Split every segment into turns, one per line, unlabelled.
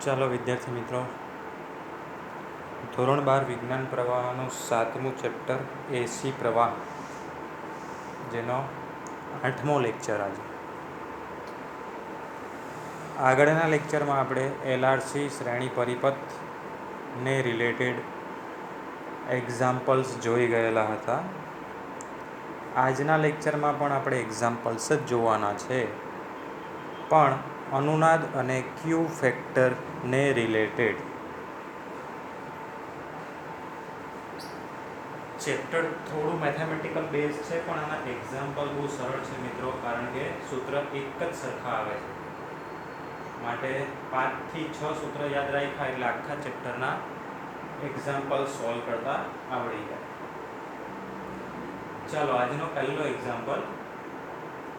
ચાલો વિદ્યાર્થી મિત્રો, ધોરણ 12 વિજ્ઞાન પ્રવાહનું 7મું ચેપ્ટર એસી પ્રવાહ, જેનો 8મો લેક્ચર આજે. આગળના લેક્ચરમાં આપણે એલઆરસી શ્રેણી પરિપથને રિલેટેડ એક્ઝામ્પલ્સ જોઈ ગયેલા હતા. આજના લેક્ચરમાં પણ આપણે એક્ઝામ્પલ્સ જ જોવાના છે, પણ અનુનાદ અને ક્યુ ફેક્ટરને રિલેટેડ. ચેપ્ટર થોડું મેથેમેટિકલ બેઝ છે, પણ આના એક્ઝામ્પલ બહુ સરળ છે મિત્રો, કારણ કે સૂત્ર એક જ સરખા આવે છે. માટે 5 થી 6 સૂત્ર યાદ રાખ્યા એટલે આખા ચેપ્ટરના એક્ઝામ્પલ સોલ્વ કરતા આવડી જાય. ચાલો, આજનો પહેલો એક્ઝામ્પલ.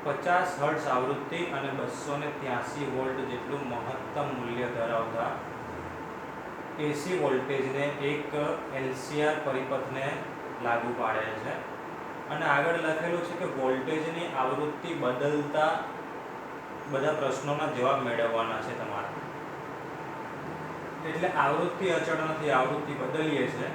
50 હર્ટ્ઝ આવૃત્તિ અને 283 વોલ્ટ જેટલું મહત્તમ મૂલ્ય ધરાવતા એસી વોલ્ટેજને એક એલસીઆર પરિપથને લાગુ પાડેલ છે, અને આગળ લખેલું છે કે વોલ્ટેજની આવૃત્તિ બદલતા બધા પ્રશ્નોના જવાબ મેળવવાના છે તમારે. એટલે આવૃત્તિ અચળ નથી, આવૃત્તિ બદલીએ છે.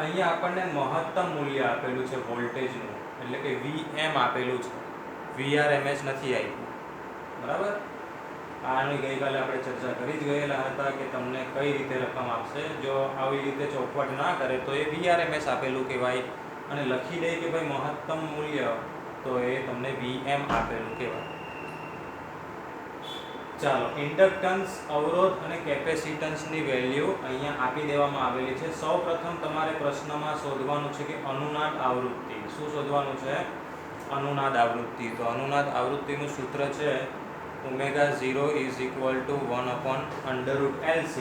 અહીંયા આપણને મહત્તમ મૂલ્ય આપેલું છે વોલ્ટેજનું, એટલે કે Vm આપેલું છે, VRMS નથી આપ્યું. બરાબર. આની ગઈકાલે આપણે ચર્ચા કરી જ ગયેલા હતા કે તમને કઈ રીતે રકમ આપશે. જો આવી રીતે ચોખવટ ના કરે તો એ VRMS આપેલું કહેવાય, અને લખી દે કે ભાઈ મહત્તમ મૂલ્ય, તો એ તમને Vm આપેલું કહેવાય. ચાલો, ઇન્ડક્ટન્સ, અવરોધ અને કેપેસિટન્સની વેલ્યુ અહીંયા આપી દેવામાં આવેલી છે. સૌપ્રથમ તમારે પ્રશ્નમાં શોધવાનું છે કે અનુનાદ આવૃત્તિ. શું શોધવાનું છે? અનુનાદ આવૃત્તિ. તો અનુનાદ આવૃત્તિનું સૂત્ર છે ω0 1/√LC.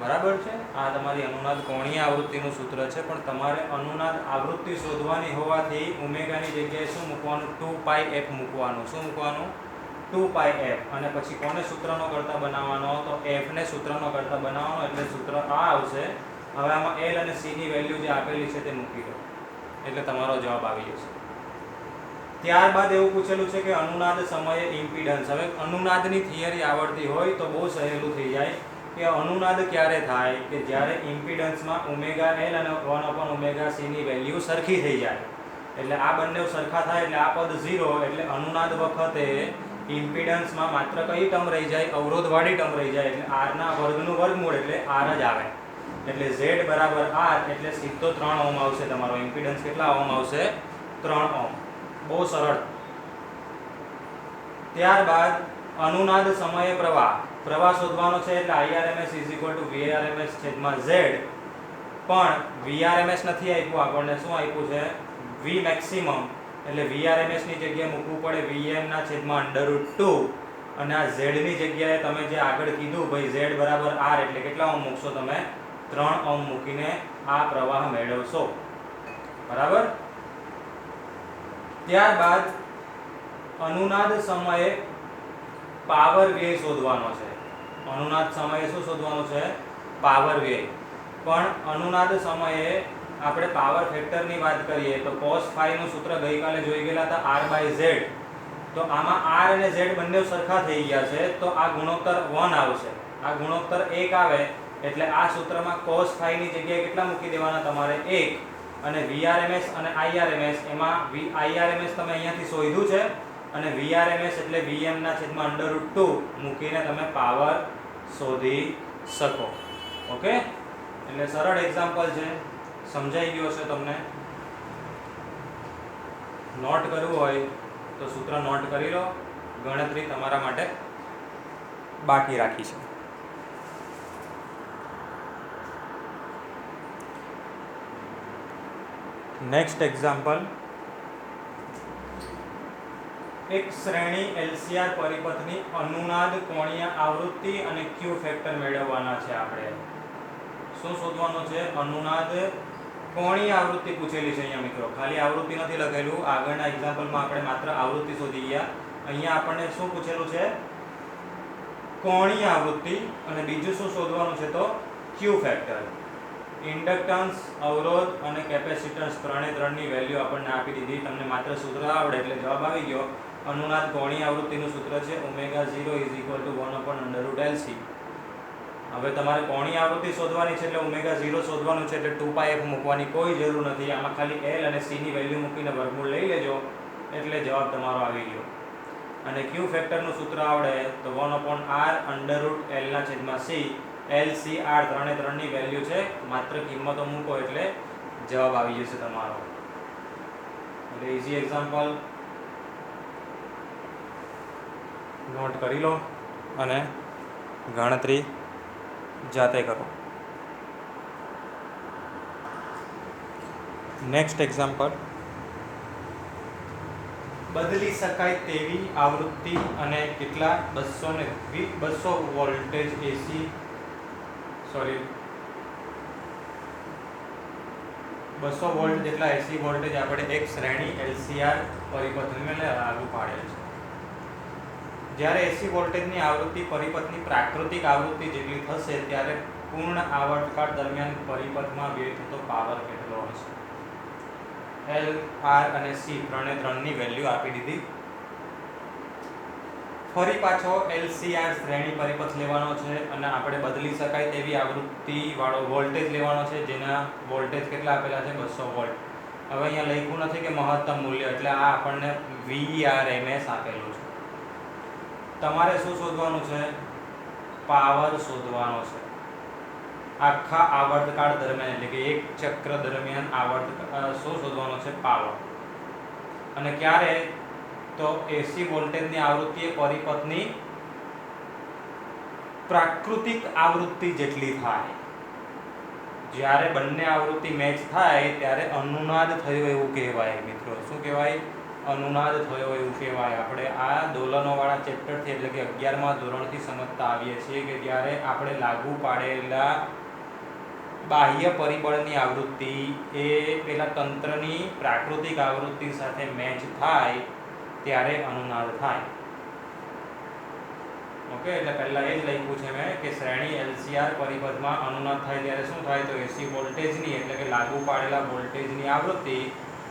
બરાબર છે. આ તમારી અનુનાદ કોણીય આવૃત્તિનું સૂત્ર છે, પણ તમારે અનુનાદ આવૃત્તિ શોધવાની હોવાથી ઓમેગાની જગ્યાએ શું મૂકવાનું? 2πf મૂકવાનું. શું મૂકવાનું? 2πf. અને પછી કોને સૂત્રનો કરતા બનાવવાનો? તો f ને સૂત્રનો કરતા બનાવવાનો, એટલે સૂત્ર આ આવશે. હવે આમાં L અને C ની વેલ્યુ જે આપેલી છે તે મૂકી દો, એટલે તમારો જવાબ આવી જશે. ત્યારબાદ એવું પૂછેલું છે કે અનુનાદ સમયે ઇમ્પિડન્સ. હવે અનુનાદની થિયરી આવડતી હોય તો બહુ સહેલું થઈ જાય કે અનુનાદ ક્યારે થાય કે જ્યારે ઇમ્પિડન્સમાં ω L અને 1/ωc ની વેલ્યુ સરખી થઈ જાય. એટલે આ બંને સરખા થાય એટલે આ પદ 0, એટલે અનુનાદ વખતે ઇમ્પિડન્સમાં માત્ર કઈ ટર્મ રહી જાય? અવરોધવાળી ટર્મ રહી જાય, એટલે r ના વર્ગનું વર્ગમૂળ, એટલે r જ આવે. એટલે z બરાબર r, એટલે સીધો 3 ઓહ્મ આવશે. તમારો ઇમ્પિડન્સ કેટલા ઓહ્મ આવશે? 3 ઓહ્મ. બહુ સરળ. ત્યારબાદ અનુનાદ સમયે પ્રવાહ શોધવાનો છે, એટલે IRMS VRMS/Z. પણ VRMS નથી આપ્યું આપણને. શું આપ્યું છે? V maximum. એટલે VRMS ની જગ્યાએ મૂકવું પડે Vm/√2, અને આ Z ની જગ્યાએ તમે જે આગળ કીધું ભાઈ Z બરાબર R, એટલે કેટલા ઓહ્મ મૂકશો તમે? 3 ઓહ્મ મૂકીને આ પ્રવાહ મેળવશો. બરાબર. ત્યારબાદ અનુનાદ સમયે પાવર વ્યય શોધવાનો છે. અનુનાદ સમયે શું શોધવાનું છે? પાવર વ્યય. પણ અનુનાદ સમયે આપણે પાવર ફેક્ટરની વાત કરીએ તો cos phi નું સૂત્ર ગઈકાલે જોઈ ગયેલા હતા, R/Z. તો આમાં R અને Z બંને સરખા થઈ ગયા છે, તો આ ગુણોત્તર 1 આવશે. આ ગુણોત્તર 1 આવે એટલે આ સૂત્રમાં cos phi ની જગ્યાએ કેટલા મૂકી દેવાના તમારે? 1. અને VRMS અને IRMS, એમાં IRMS તમે અહીંયાથી શોધ્યું છે, અને VRMS એટલે Vm/√2 મૂકીને તમે પાવર શોધી શકો. ઓકે. એટલે સરળ એક્ઝામ્પલ છે. સમજાઈ ગયો છે તમને? નોટ કરવું હોય તો સૂત્ર નોટ કરી લો. ગણતરી તમારા માટે બાકી રાખી છે. Next example. એક શ્રેણી LCR પરિપથની અનુનાદ કોણીય આવૃત્તિ અને ક્યુ ફેક્ટર મેળવવાના છે. આપણે શું શોધવાનું છે? અનુનાદ કોણીય આવૃત્તિ પૂછેલી છે અહીંયા મિત્રો. ખાલી આવૃત્તિ નથી લખેલું. આગળના એક્ઝામ્પલમાં આપણે માત્ર આવૃત્તિ શોધી ગયા. અહીંયા આપણને શું પૂછેલું છે? કોણીય આવૃત્તિ. અને બીજું શું શોધવાનું છે? તો ક્યુ ફેક્ટર. ઇન્ડક્ટન્સ, અવરોધ અને કેપેસિટન્સ ત્રણની વેલ્યુ આપણને આપી દીધી. તમને માત્ર સૂત્ર આવડે એટલે જવાબ આવી ગયો. અનુનાદ કોણીય આવૃત્તિનું સૂત્ર છે ω0 = 1/√LC. હવે તમારે કોણીય આવૃત્તિ શોધવાની છે એટલે ω0 શોધવાનું છે એટલે 2πf મૂકવાની કોઈ જરૂર નથી. આમાં ખાલી L અને C ની વેલ્યુ મૂકીને વર્ગમૂળ લઈ લેજો એટલે જવાબ તમારો આવી ગયો. અને Q ફેક્ટરનું સૂત્ર આવડે તો 1/√L/C. LCR ત્રણની વેલ્યુ છે, માત્ર કિંમતો મૂકો એટલે જવાબ આવી જશે તમારો. એટલે ઈઝી એક્ઝામ્પલ નોટ કરી લો અને ગણતરી જાતે કરો. નેક્સ્ટ એક્ઝામ્પલ, બદલી શકાય તેવી આવૃત્તિ અને કેટલા 200 વોલ્ટેજ એસી 200 વોલ્ટ જેટલા એસી વોલ્ટેજ આપણે એક શ્રેણી LCR પરિપથને લાગુ પાડેલ છે. જ્યારે એસી વોલ્ટેજની આવૃત્તિ પરિપથની પ્રાકૃતિક આવૃત્તિ જેટલી થશે ત્યારે પૂર્ણ આવર્તકાળ દરમિયાન પરિપથમાં વ્યય થતો પાવર કેટલો હશે? L, R અને C ત્રણની વેલ્યુ આપી દીધી. ફરી પાછો LCR શ્રેણી પરિપથ લેવાનો છે અને આપણે બદલી શકાય તેવી આવૃત્તિ વાળો વોલ્ટેજ લેવાનો છે, જેના વોલ્ટેજ કેટલા આપેલા છે? 200 વોલ્ટ. હવે અહીંયા લખ્યું નથી કે મહત્તમ મૂલ્ય, એટલે આ આપણને VRMS આપેલું છે. તમારે શું શોધવાનું છે? પાવર શોધવાનો છે. આખા આવર્તકાળ દરમિયાન એટલે કે એક ચક્ર દરમિયાન શું શોધવાનો છે? પાવર. અને ક્યારે? તો એસી વોલ્ટેજની આવૃત્તિ એ પરિપથની પ્રાકૃતિક આવૃત્તિ જેટલી થાય. જ્યારે બંને આવૃત્તિ મેચ થાય ત્યારે અનુનાદ થયો એવું કહેવાય. મિત્રો શું કહેવાય? અનુનાદ થયો એવું કહેવાય. આપણે આ દોલનોવાળા ચેપ્ટરથી એટલે કે 11મા ધોરણથી સમજતા આવીએ છીએ કે જ્યારે આપણે લાગુ પાડેલા બાહ્ય પરિબળની આવૃત્તિ એ પેલા તંત્રની પ્રાકૃતિક આવૃત્તિ સાથે મેચ થાય ત્યારે અનુનાદ થાય. ઓકે, એટલે પહેલા એ જ લખ્યું છે મેં કે શ્રેણી LCR પરિપથમાં અનુનાદ થાય ત્યારે શું થાય? તો એસી વોલ્ટેજની એટલે કે લાગુ પાડેલા વોલ્ટેજની આવૃત્તિ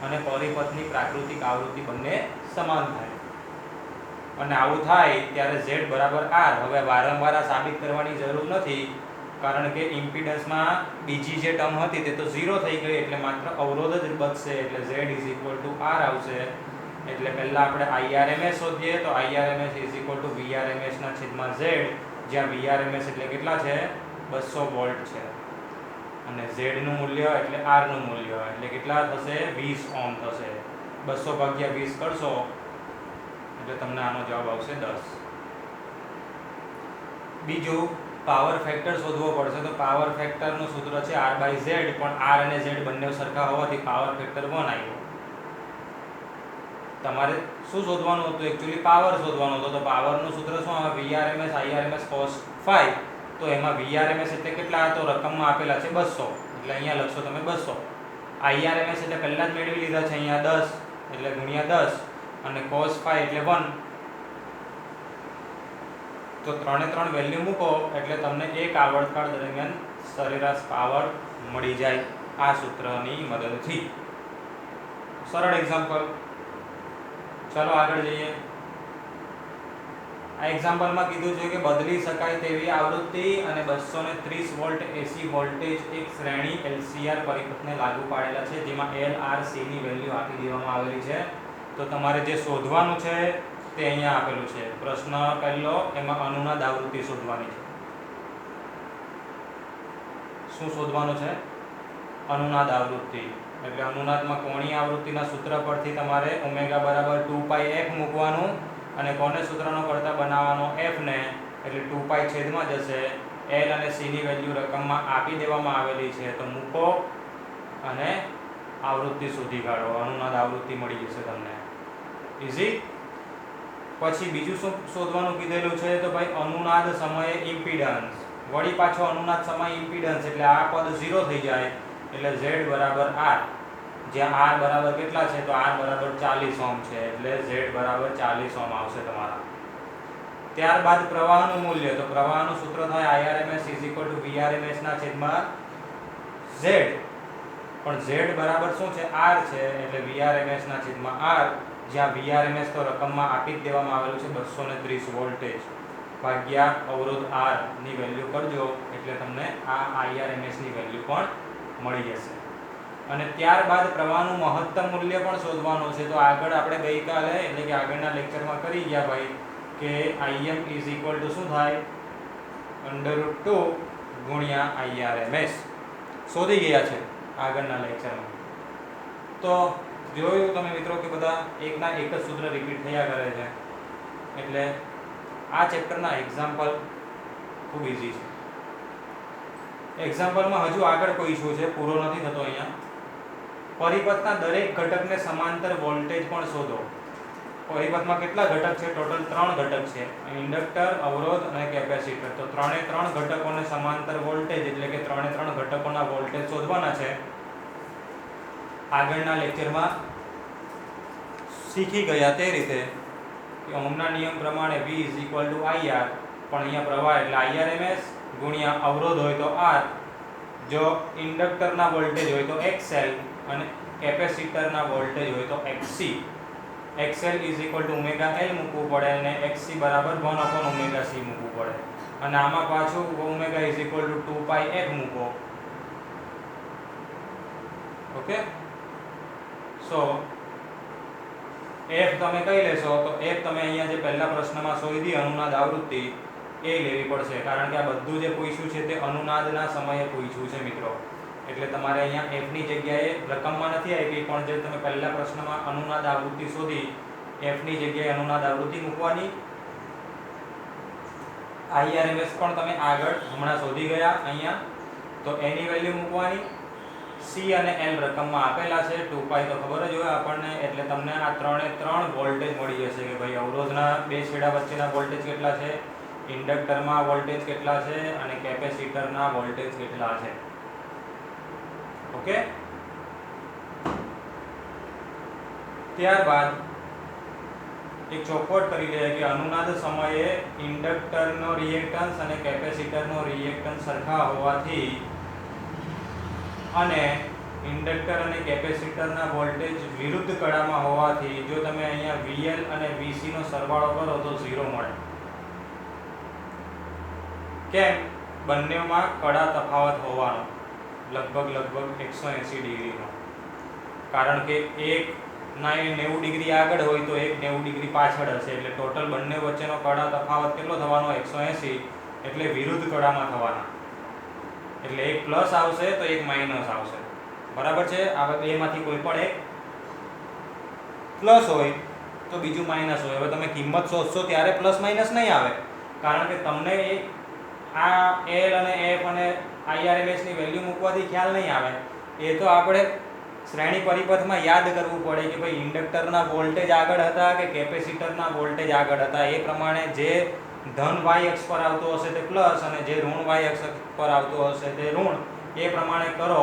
અને પરિપથની પ્રાકૃતિક આવૃત્તિ બંને સમાન થાય. અને આવું થાય ત્યારે Z બરાબર R. હવે વારંવાર આ સાબિત કરવાની જરૂર નથી, કારણ કે ઇમ્પિડન્સમાં બીજી જે ટર્મ હતી તે તો 0 થઈ ગઈ, એટલે માત્ર અવરોધ જ બચશે. એટલે Z = R આવશે. એટલે પહેલા આપણે IRMS શોધીએ તો IRMS = VRMS/Z, જ્યાં VRMS એટલે કેટલા છે? 200 વોલ્ટ છે. અને Z નું મૂલ્ય એટલે R નું મૂલ્ય એટલે કેટલા થશે? 20 ઓહ્મ થશે. 200 / 20 કરશો એટલે તમને આનો જવાબ આવશે 10. બીજું, પાવર ફેક્ટર શોધવો પડશે. તો પાવર ફેક્ટરનું સૂત્ર છે R/Z, પણ R અને Z બંને સરખા હોવાથી પાવર ફેક્ટર 1 આવ્યો. તમારે શું શોધવાનું હતું? એકચ્યુઅલી પાવર શોધવાનો હતો. તો પાવરનું સૂત્ર શું આવે? VRMS IRMS cos phi. તો એમાં VRMS એટલે કેટલા? તો રકમમાં આપેલા છે 200, એટલે અહીંયા લખશો તમે 200. IRMS એટલે પહેલા જ મેળવી લીધા છે અહીંયા 10, એટલે ગુણ્યા 10, અને cos phi એટલે 1. તો ત્રણ વેલ્યુ મૂકો એટલે તમને એક આવર્તકાળ દરમિયાન સરેરાશ પાવર મળી જાય આ સૂત્રની મદદથી. સરળ એક્ઝામ્પલ. ચાલો આગળ જઈએ. આ એક્ઝામ્પલમાં કીધું છે કે બદલી શકાય તેવી આવૃત્તિ અને 230 વોલ્ટ એસી વોલ્ટેજ એક શ્રેણી LCR પરિપથને લાગુ પાડેલા છે, જેમાં L, R, C ની વેલ્યુ આપી દેવામાં આવેલી છે. તો તમારે જે શોધવાનું છે તે અહીંયા આપેલું છે. પ્રશ્ન પહેલો, એમાં અનુનાદ આવૃત્તિ શોધવાની છે. શું શોધવાનું છે? અનુનાદ આવૃત્તિ. એટલે અનુનાદમાં કોણીય આવૃત્તિના સૂત્ર પરથી તમારે ω = 2πf મૂકવાનું અને કોને સૂત્રનો કરતા બનાવવાનો? f ને. એટલે 2π છેદમાં જશે. L અને C ની વેલ્યુ રકમમાં આપી દેવામાં આવેલી છે તો મૂકો અને આવૃત્તિ શોધી કાઢો. અનુનાદ આવૃત્તિ મળી જશે તમને. ઈઝી. પછી બીજું શું શોધવાનું કીધેલું છે? તો ભાઈ અનુનાદ સમયે ઇમ્પિડન્સ. વળી પાછો અનુનાદ સમયે ઇમ્પિડન્સ એટલે આ પદ 0 થઈ જાય એટલે Z બરાબર R. જ્યાં R બરાબર કેટલા છે? તો R બરાબર 40 ઓહ્મ છે, એટલે Z બરાબર 40 ઓહ્મ આવશે તમારા. ત્યારબાદ પ્રવાહનું મૂલ્ય. તો પ્રવાહનું સૂત્ર થાય IRMS = VRMS/. z, પણ z બરાબર શું છે? r છે, એટલે Vrms ના છેદમાં r, જ્યાં Vrms તો રકમમાં આપી જ દેવામાં આવેલું છે 230 વોલ્ટેજ ભાગ્યા અવરોધ r ની વેલ્યુ કરજો એટલે તમને આ Irms ની વેલ્યુ પણ મળી જશે. અને ત્યારબાદ પ્રવાહનું મહત્તમ મૂલ્ય પણ શોધવાનું છે. તો આગળ આપણે ગઈકાલે એટલે કે આગળના લેક્ચરમાં કરી ગયા ભાઈ કે Im શું થાય? √2 ગુણ્યા Irms શોધી ગયા છે આગળના લેક્ચરમાં. તો જોયું તમે મિત્રો કે બધા એકના એક જ સૂત્ર રિપીટ થયા કરે છે, એટલે આ ચેપ્ટરના એક્ઝામ્પલ ખૂબ ઈઝી છે. એક્ઝામ્પલમાં હજુ આગળ કોઈ ઇશ્યુ છે, પૂરો નથી થતો અહીંયા. પરિપથના દરેક ઘટકને સમાંતર વોલ્ટેજ પણ શોધો. પરિપથમાં કેટલા ઘટક છે? ટોટલ 3 ઘટક છે, ઇન્ડક્ટર, અવરોધ અને કેપેસિટર. તો ત્રણે 3 ઘટકોને સમાંતર વોલ્ટેજ એટલે કે ત્રણે 3 ઘટકોના વોલ્ટેજ શોધવાના છે. આગળના લેક્ચરમાં શીખી ગયા તે રીતે કે ઓહમના નિયમ પ્રમાણે V IR, પણ અહીંયા પ્રવાહ એટલે Irms ગુણ્યા અવરોધ હોય તો R, જો ઇન્ડક્ટરના વોલ્ટેજ હોય તો XL અને કેપેસિટરના વોલ્ટેજ હોય તો XC. XL = L મૂકવું પડે અને XC બરાબર 1/ωc મૂકવું પડે. અને આમાં પાછું ω 2πf મૂકો. ઓકે, સો f તમે કઈ લેશો? તો f તમે અહીંયા જે પહેલા પ્રશ્નમાં શોધી અનુનાદ આવૃત્તિ એ લેવી પડશે, કારણ કે આ બધું જે પૂછ્યું છે તે અનુનાદના સમયે પૂછ્યું છે મિત્રો. એટલે તમારે અહીંયા f ની જગ્યાએ રકમમાં નથી આવી, પણ જે તમે પહેલા પ્રશ્નમાં અનુનાદ આવૃત્તિ શોધી f ની જગ્યાએ અનુનાદ આવૃત્તિ મૂકવાની. Irms પણ તમે આગળ હમણાં શોધી ગયા અહીંયા, તો એની વેલ્યુ મૂકવાની. C અને L રકમમાં આપેલા છે, 2π તો ખબર જ હોય આપણને, એટલે તમને આ ત્રણે 3 વોલ્ટેજ મળી જશે કે ભાઈ અવરોધના બે છેડા વચ્ચેના વોલ્ટેજ કેટલા છે, ઇન્ડક્ટરમાં વોલ્ટેજ કેટલા છે અને કેપેસિટરના વોલ્ટેજ કેટલા છે. ઓકે, ત્યારબાદ એક ચોખવટ કરી લઈએ કે અનુનાદ સમયે ઇન્ડક્ટરનો રિએક્ટન્સ અને કેપેસિટરનો રિએક્ટન્સ સરખા હોવાથી અને ઇન્ડક્ટર અને કેપેસિટરના વોલ્ટેજ વિરુદ્ધ કડામાં હોવાથી જો તમે અહીંયા VL અને VC નો સરવાળો કરો તો 0 મળે. કેમ? બંનેમાં કડા તફાવત હોવાનો લગભગ 180 ડિગ્રીનો. કારણ કે એક ના 90 ડિગ્રી આગળ હોય તો એક 90 ડિગ્રી પાછળ હશે, એટલે ટોટલ બંને વચ્ચેનો કડા તફાવત કેટલો થવાનો? 180, એટલે વિરુદ્ધ કડામાં થવાના. એટલે એક પ્લસ આવશે તો એક માઇનસ આવશે. બરાબર છે? આ બેમાંથી કોઈ પણ એક પ્લસ હોય તો બીજું માઇનસ હોય. હવે તમે કિંમત શોધશો ત્યારે પ્લસ માઇનસ નહીં આવે, કારણ કે તમને આ L અને F અને Irms ની વેલ્યુ મૂકવાથી ખ્યાલ નહીં આવે. એ તો આપણે શ્રેણી પરિપથમાં યાદ કરવું પડે કે ભાઈ ઇન્ડક્ટરના વોલ્ટેજ આગળ હતા કે કેપેસિટરના વોલ્ટેજ આગળ હતા. એ પ્રમાણે જે ધન y અક્ષ પર આવતો હશે તે પ્લસ અને જે ઋણ y અક્ષ પર આવતો હશે તે ઋણ. એ પ્રમાણે કરો,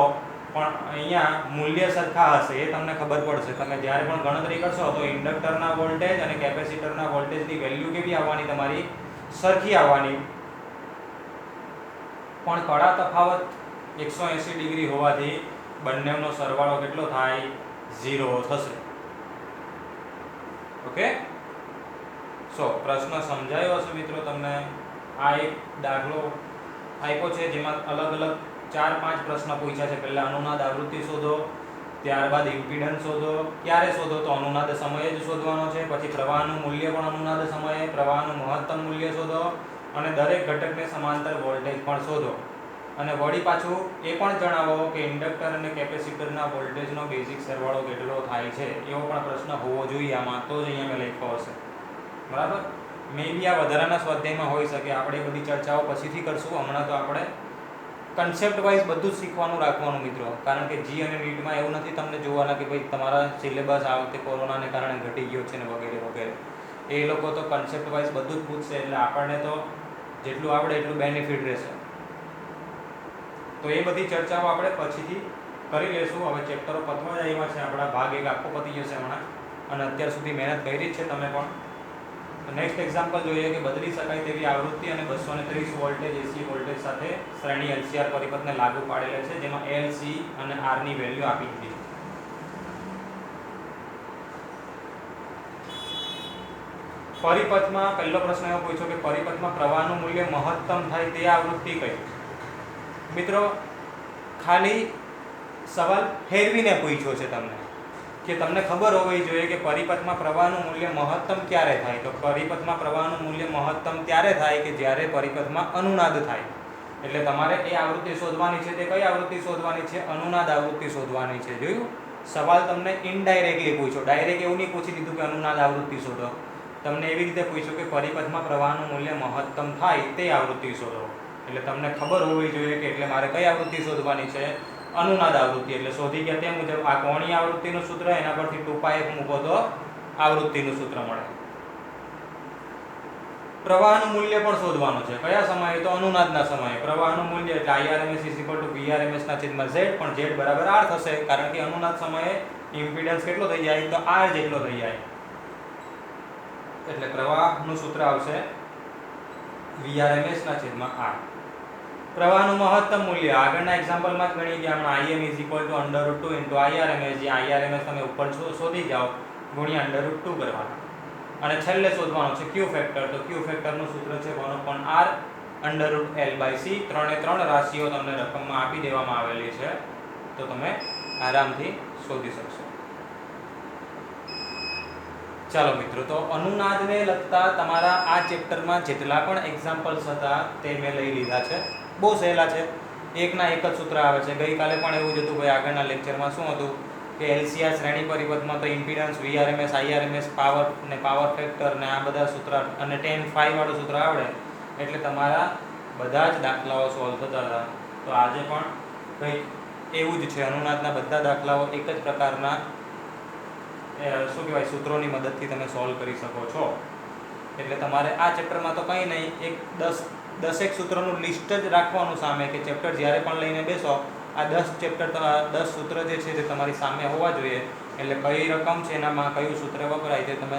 પણ અહીંયા મૂલ્ય સરખા હશે એ તમને ખબર પડશે. તમે જ્યારે પણ ગણતરી કરશો તો ઇન્ડક્ટરના વોલ્ટેજ અને કેપેસિટરના વોલ્ટેજની વેલ્યુ કેવી આવવાની? તમારી સરખી આવવાની. પણ કડા તફાવત 180 ડિગ્રી હોવાથી બંનેનો સરવાળો કેટલો થાય? 0 થશે. ઓકે, સો પ્રશ્ન સમજાયો હશે મિત્રો તમને? આ એક દાખલો આપ્યો છે જેમાં અલગ અલગ 4-5 પ્રશ્ન પૂછ્યા છે. પહેલા અનુનાદ આવૃત્તિ શોધો, ત્યારબાદ ઇમ્પિડન્સ શોધો. ક્યારે શોધો? તો અનુનાદ સમયે જ શોધવાનો છે. પછી પ્રવાહનું મૂલ્ય પણ અનુનાદ સમયે, પ્રવાહનું મહત્તમ મૂલ્ય શોધો અને દરેક ઘટકને સમાંતર વોલ્ટેજ પણ શોધો. અને વળી પાછું એ પણ જણાવો કે ઇન્ડક્ટર અને કેપેસિટરના વોલ્ટેજનો બેઝિક સરવાળો કેટલો થાય છે. એવો પણ પ્રશ્ન હોવો જોઈએ આમાં, તો જ અહીંયા મેં લખ્યો હશે. બરાબર? મે બી આ વધારાના સ્વાધ્યાયમાં હોઈ શકે. આપણે બધી ચર્ચાઓ પછીથી કરશું. હમણાં તો આપણે કન્સેપ્ટ વાઇઝ બધું જ શીખવાનું રાખવાનું મિત્રો, કારણ કે જી અને નીટમાં એવું નથી તમને જોવાના કે ભાઈ તમારા સિલેબસ આ વખતે કોરોનાને કારણે ઘટી ગયો છે ને વગેરે વગેરે. એ લોકો તો કન્સેપ્ટ વાઇઝ બધું જ પૂછશે, એટલે આપણને તો જેટલું આવડે એટલું બેનિફિટ રહેશે. તો એ બધી ચર્ચાઓ આપણે પછીથી કરી લઈશું. હવે ચેપ્ટરો પતવા જ આવ્યા છે આપણા. ભાગ 1 આખો પતી જશે હમણાં, અને અત્યાર સુધી મહેનત કરી જ છે તમે પણ. તો નેક્સ્ટ એક્ઝામ્પલ જોઈએ કે બદલી શકાય તેવી આવૃત્તિ અને 230 વોલ્ટેજ એસી વોલ્ટેજ સાથે શ્રેણી એલસીઆર પરિપથને લાગુ પાડેલા છે, જેમાં એલ, સી અને આર ની વેલ્યુ આપી દીધી છે. પરિપથમાં પહેલો પ્રશ્ન એવો પૂછ્યો કે પરિપથમાં પ્રવાહનું મૂલ્ય મહત્તમ થાય તે આવૃત્તિ કઈ? મિત્રો ખાલી સવાલ ફેરવીને પૂછ્યો છે તમને, કે તમને ખબર હોવી જોઈએ કે પરિપથમાં પ્રવાહનું મૂલ્ય મહત્તમ ક્યારે થાય. તો પરિપથમાં પ્રવાહનું મૂલ્ય મહત્તમ ત્યારે થાય કે જ્યારે પરિપથમાં અનુનાદ થાય. એટલે તમારે એ આવૃત્તિ શોધવાની છે. તે કઈ આવૃત્તિ શોધવાની છે? અનુનાદ આવૃત્તિ શોધવાની છે. જોયું? સવાલ તમને ઇનડાયરેક્ટલી પૂછ્યો, ડાયરેક્ટ એવું નહીં પૂછી દીધું કે અનુનાદ આવૃત્તિ શોધો. તમને એવી રીતે પૂછ્યું કે પરિપથમાં પ્રવાહનું મૂલ્ય મહત્તમ થાય તે આવૃત્તિ શોધો. એટલે તમને ખબર હોવી જોઈએ કે એટલે મારે કઈ આવૃત્તિ શોધવાની છે? અનુનાદ આવૃત્તિ. એટલે શોધી ગયા તે મુજબ આ કોણીય આવૃત્તિનું સૂત્ર, એના પરથી 2πf મૂકો તો આવૃત્તિનું સૂત્ર મળે. પ્રવાહનું મૂલ્ય પણ શોધવાનું છે. કયા સમયે? તો અનુનાદના સમયે. પ્રવાહનું મૂલ્ય એટલે Irms Vrms ના છેદમાં Z, પણ Z બરાબર R થશે, કારણ કે અનુનાદ સમયે ઇમ્પિડન્સ કેટલો થઈ જાય? તો R જેટલો થઈ જાય. એટલે પ્રવાહનું સૂત્ર આવશે Vrms ના છેદમાં R. પ્રવાહનું મહત્તમ મૂલ્ય આગળના એક્ઝામ્પલમાં જ ગણી ગયા. હમણાં Im √2 × Irms, જે Irms તમે ઉપર શોધી જાઓ ગુણ્યા √2 કરવાના. અને છેલ્લે શોધવાનું છે ક્યુ ફેક્ટર. તો ક્યુ ફેક્ટરનું સૂત્ર છે 1/r √L/c. 3 રાશિઓ તમને રકમમાં આપી દેવામાં આવેલી છે, તો તમે આરામથી શોધી શકશો. ચાલો મિત્રો, તો અનુનાદને લગતા તમારા આ ચેપ્ટરમાં જેટલા પણ એક્ઝામ્પલ્સ હતા તે મેં લઈ લીધા છે. બહુ સહેલા છે, એકના એક જ સૂત્ર આવે છે. ગઈકાલે પણ એવું જ હતું ભાઈ. આગળના લેક્ચરમાં શું હતું કે એલસીઆર શ્રેણી પરિપથમાં તો ઇમ્પિડન્સ, Vrms, Irms, પાવર ને પાવર ફેક્ટર ને આ બધા સૂત્ર અને tan phi વાળું સૂત્ર આવડે એટલે તમારા બધા જ દાખલાઓ સોલ્વ થતા હતા. તો આજે પણ કંઈક એવું જ છે. અનુનાદના બધા દાખલાઓ એક જ પ્રકારના શું કહેવાય સૂત્રોની મદદથી તમે સોલ્વ કરી શકો છો. એટલે તમારે આ ચેપ્ટરમાં તો કંઈ નહીં, એક 10 સૂત્રોનું લિસ્ટ જ રાખવાનું સામે, કે ચેપ્ટર જ્યારે પણ લઈને બેસો આ 10 સૂત્ર જે છે તે તમારી સામે હોવા જોઈએ. એટલે કઈ રકમ છે એનામાં કયું સૂત્ર વપરાય તે તમે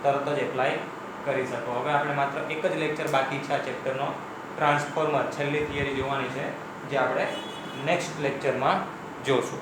તરત જ એપ્લાય કરી શકો. હવે આપણે માત્ર એક જ લેક્ચર બાકી છે આ ચેપ્ટરનો, ટ્રાન્સફોર્મર છેલ્લી થિયરી જોવાની છે, જે આપણે નેક્સ્ટ લેક્ચરમાં જોશું.